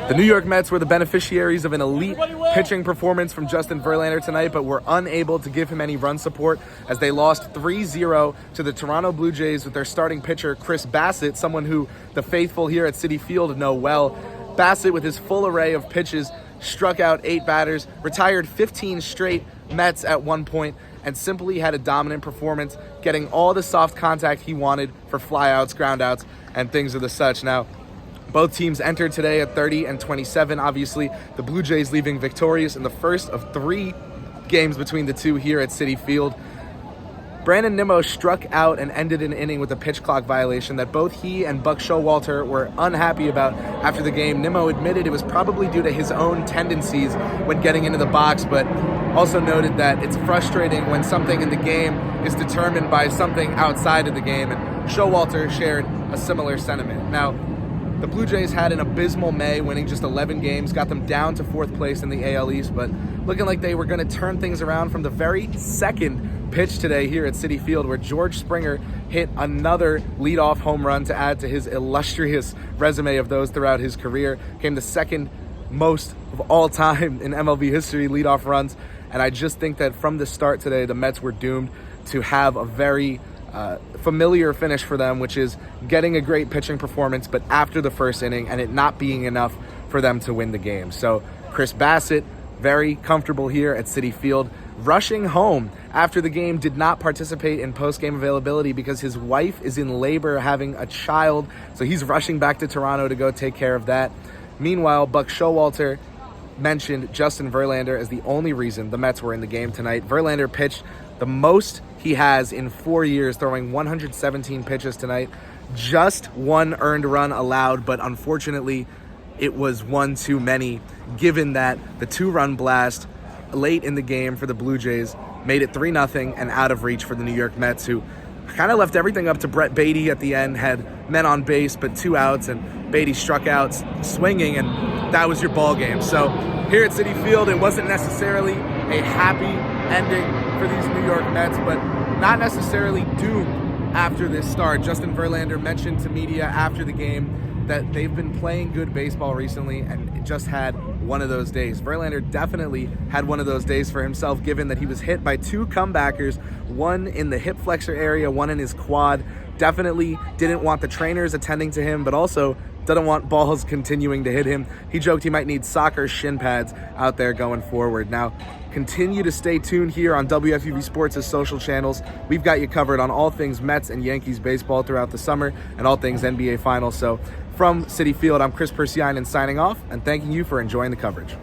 The New York Mets were the beneficiaries of an elite pitching performance from Justin Verlander tonight, but were unable to give him any run support as they lost 3-0 to the Toronto Blue Jays with their starting pitcher, Kris Bassitt, someone who the faithful here at Citi Field know well. Bassitt, with his full array of pitches, struck out 8 batters, retired 15 straight Mets at one point, and simply had a dominant performance, getting all the soft contact he wanted for flyouts, groundouts, and things of the such. Now, both teams entered today at 30-27. Obviously, the Blue Jays leaving victorious in the first of 3 games between the two here at Citi Field. Brandon Nimmo struck out and ended an inning with a pitch clock violation that both he and Buck Showalter were unhappy about after the game. Nimmo admitted it was probably due to his own tendencies when getting into the box, but also noted that it's frustrating when something in the game is determined by something outside of the game, and Showalter shared a similar sentiment. Now, the Blue Jays had an abysmal May, winning just 11 games, got them down to 4th place in the AL East, but looking like they were going to turn things around from the very second pitch today here at Citi Field, where George Springer hit another leadoff home run to add to his illustrious resume of those throughout his career. Came the second most of all time in MLB history leadoff runs, and I just think that from the start today, the Mets were doomed to have a very familiar finish for them, which is getting a great pitching performance, but after the first inning, and it not being enough for them to win the game. So Kris Bassitt, very comfortable here at Citi Field, rushing home after the game, did not participate in post-game availability because his wife is in labor having a child, so he's rushing back to Toronto to go take care of that. Meanwhile, Buck Showalter mentioned Justin Verlander as the only reason the Mets were in the game tonight. Verlander pitched the most he has in 4 years, throwing 117 pitches tonight. Just 1 earned run allowed, but unfortunately, it was one too many, given that the 2-run blast late in the game for the Blue Jays made it 3-0 and out of reach for the New York Mets, who kind of left everything up to Brett Beatty at the end, had men on base but 2 outs, and Beatty struck out swinging, and that was your ball game. So here at Citi Field, it wasn't necessarily a happy ending for these New York Mets, but not necessarily doomed after this start. Justin Verlander mentioned to media after the game that they've been playing good baseball recently and just had one of those days. Verlander definitely had one of those days for himself, given that he was hit by 2 comebackers, one in the hip flexor area, one in his quad. Definitely didn't want the trainers attending to him, but also doesn't want balls continuing to hit him. He joked he might need soccer shin pads out there going forward. Now, continue to stay tuned here on WFUV Sports' social channels. We've got you covered on all things Mets and Yankees baseball throughout the summer and all things NBA Finals. So from Citi Field, I'm Kris Pursiainen signing off and thanking you for enjoying the coverage.